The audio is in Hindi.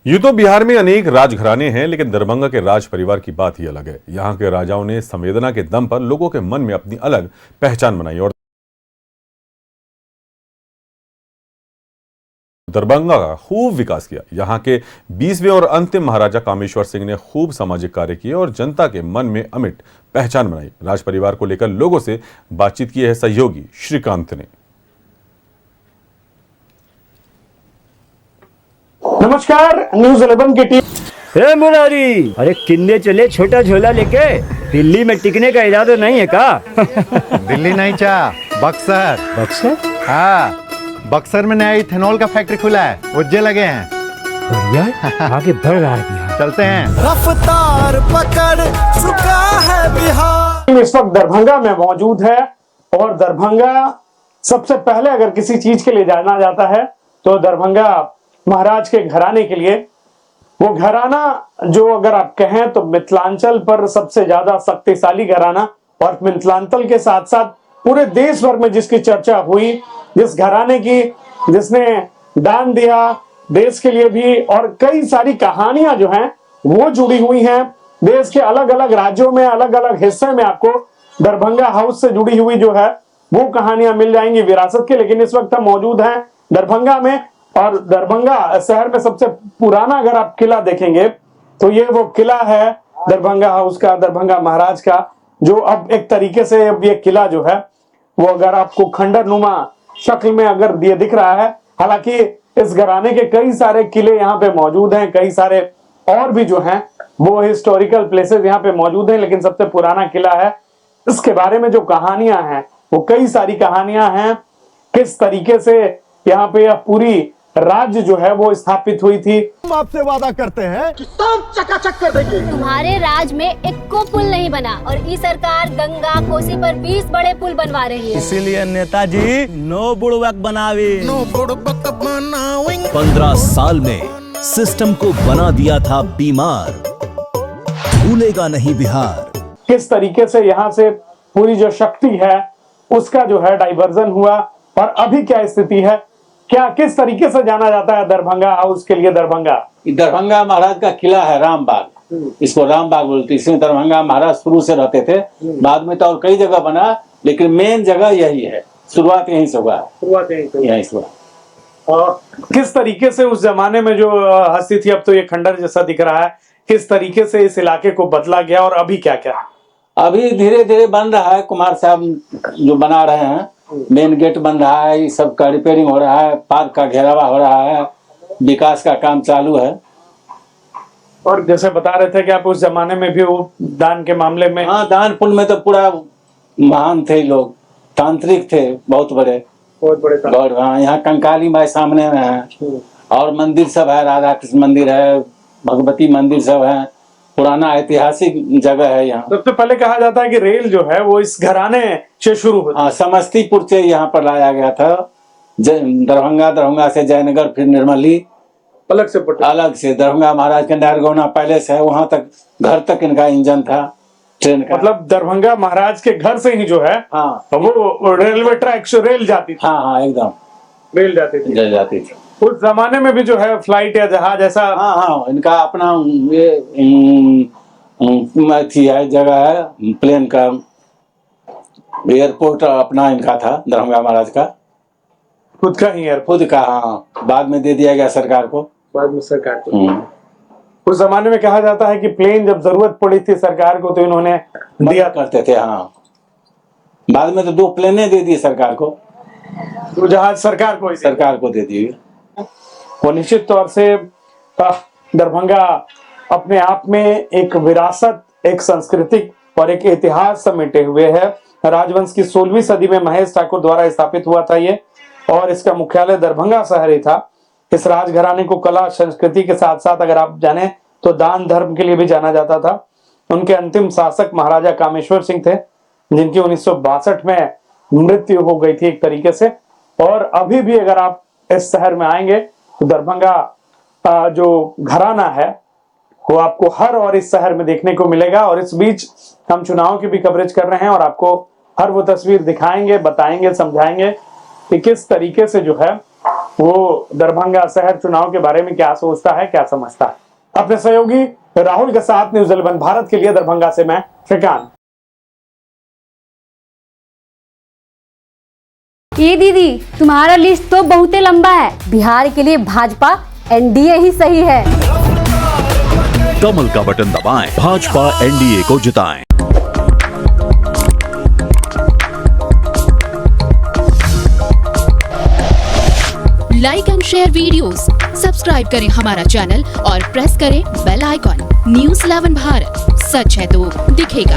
यूं तो बिहार में अनेक राजघराने हैं, लेकिन दरभंगा के राज परिवार की बात ही अलग है। यहाँ के राजाओं ने संवेदना के दम पर लोगों के मन में अपनी अलग पहचान बनाई और दरभंगा का खूब विकास किया। यहाँ के 20वें और अंतिम महाराजा कामेश्वर सिंह ने खूब सामाजिक कार्य किए और जनता के मन में अमिट पहचान बनाई। राज परिवार को लेकर लोगों से बातचीत की है सहयोगी श्रीकांत ने। नमस्कार, न्यूज़ 11 की टीम। हे मुरारी, अरे किन्ने चले छोटा झोला लेके? दिल्ली में टिकने का इरादा नहीं है का? दिल्ली नहीं चा, बक्सर। बक्सर? हाँ, बक्सर में नया इथेनॉल का फैक्ट्री खुला है, उज्जे लगे हैं। बढ़िया, आगे बढ़ रहा है बिहार। चलते हैं। रफ्तार पकड़ चुका है बिहार। इस वक्त दरभंगा में मौजूद है और दरभंगा सबसे पहले अगर किसी चीज के लिए जाना जाता है तो दरभंगा महाराज के घराने के लिए। वो घराना जो अगर आप कहें तो मिथिलांचल पर सबसे ज्यादा शक्तिशाली घराना, और मिथिलांचल के साथ साथ पूरे देश भर में जिसकी चर्चा हुई, जिस घराने की जिसने दान दिया देश के लिए भी, और कई सारी कहानियां जो हैं वो जुड़ी हुई हैं देश के अलग अलग राज्यों में, अलग अलग हिस्से में। आपको दरभंगा हाउस से जुड़ी हुई जो है वो कहानियां मिल जाएंगी विरासत के। लेकिन इस वक्त हम मौजूद हैं दरभंगा में, और दरभंगा शहर में सबसे पुराना अगर आप किला देखेंगे तो ये वो किला है दरभंगा हाउस का, दरभंगा महाराज का, जो अब एक तरीके से अब ये किला जो है वो अगर आपको खंडर नुमा शक्ल में अगर ये दिख रहा है। हालांकि इस घराने के कई सारे किले यहाँ पे मौजूद हैं, कई सारे और भी जो हैं वो हिस्टोरिकल प्लेसेस यहाँ पे मौजूद हैं, लेकिन सबसे पुराना किला है। इसके बारे में जो कहानियां हैं वो कई सारी कहानियां हैं, किस तरीके से यहाँ पे पूरी राज्य जो है वो स्थापित हुई थी। हम आपसे वादा करते हैं कि सब चकाचक कर देंगे। तुम्हारे राज में एक को पुल नहीं बना और ई सरकार गंगा कोसी पर 20 बड़े पुल बनवा रही है। इसीलिए नेताजी नो बुड़वक बनावे। 15 साल में सिस्टम को बना दिया था बीमार, भूलेगा नहीं बिहार। किस तरीके से यहाँ से पूरी जो शक्ति है उसका जो है डाइवर्जन हुआ, और अभी क्या स्थिति है, क्या किस तरीके से जाना जाता है दरभंगा हाउस के लिए। दरभंगा महाराज का किला है रामबाग, इसको रामबाग बोलते हैं। इसमें दरभंगा महाराज शुरू से रहते थे, बाद में तो और कई जगह बना, लेकिन मेन जगह यही है। शुरुआत यहीं से हुआ, यहीं से हुआ। और किस तरीके से उस जमाने में जो हस्ती थी, अब तो ये खंडर जैसा दिख रहा है, किस तरीके से इस इलाके को बदला गया और अभी क्या क्या? अभी धीरे धीरे बन रहा है, कुमार साहब जो बना रहे हैं, मेन गेट बन रहा है, ये सब का रिपेयरिंग हो रहा है, पार्क का घेरावा हो रहा है, विकास का काम चालू है। और जैसे बता रहे थे कि आप उस जमाने में भी वो दान के मामले में। हाँ, दान पुण्य में तो पूरा महान थे लोग, तांत्रिक थे, बहुत बड़े। हाँ, यहाँ कंकाली माई सामने में है, और मंदिर सब है, राधा कृष्ण मंदिर है, भगवती मंदिर सब है, पुराना ऐतिहासिक जगह है। यहाँ सबसे पहले कहा जाता है कि रेल जो है वो इस घराने से शुरू हुई। हाँ, समस्तीपुर से यहाँ पर लाया गया था, दरभंगा से जयनगर, फिर निर्मली, अलग से दरभंगा महाराज के नहरगौना पैलेस है, वहां तक घर तक इनका इंजन था ट्रेन का। मतलब दरभंगा महाराज के घर से ही जो है हाँ वो रेलवे ट्रैक से रेल जाती थी। हाँ, एकदम रेल जाती थी। उस जमाने में भी जो है फ्लाइट या जहाज ऐसा। हाँ, इनका अपना ये थी है, जगह है, प्लेन का एयरपोर्ट अपना इनका था, दरभंगा महाराज का खुद का ही एयरपोर्ट, खुद का। हाँ, बाद में दे दिया गया सरकार को, बाद में सरकार को। उस जमाने में कहा जाता है कि प्लेन जब जरूरत पड़ी थी सरकार को तो इन्होंने दिया करते थे। हाँ, बाद में तो 2 प्लेनें दे दी सरकार को, तो जहाज सरकार को दे दिए। वो निश्चित तौर से दरभंगा अपने आप में एक विरासत, एक सांस्कृतिक और एक इतिहास समेटे हुए है। राजवंश की 16वीं सदी में महेश ठाकुर द्वारा स्थापित हुआ था ये, और इसका मुख्यालय दरभंगा शहर ही था। इस राजघराने को कला संस्कृति के साथ साथ अगर आप जाने तो दान धर्म के लिए भी जाना जाता था। उनके अंतिम शासक महाराजा कामेश्वर सिंह थे, जिनकी 1962 में मृत्यु हो गई थी एक तरीके से। और अभी भी अगर आप इस शहर में आएंगे तो दरभंगा जो घराना है वो आपको हर और इस शहर में देखने को मिलेगा। और इस बीच हम चुनाव की भी कवरेज कर रहे हैं और आपको हर वो तस्वीर दिखाएंगे, बताएंगे, समझाएंगे कि किस तरीके से जो है वो दरभंगा शहर चुनाव के बारे में क्या सोचता है, क्या समझता है। अपने सहयोगी राहुल के साथ न्यूज़ 11 भारत के लिए दरभंगा से मैं श्रीकांत। ये दीदी, तुम्हारा लिस्ट तो बहुत लंबा है। बिहार के लिए भाजपा एनडीए ही सही है। कमल का बटन दबाएं, भाजपा एनडीए को जिताएं। Like and share videos, subscribe करें हमारा चैनल और प्रेस करें बेल आइकॉन। न्यूज़ 11 भारत, सच है तो दिखेगा।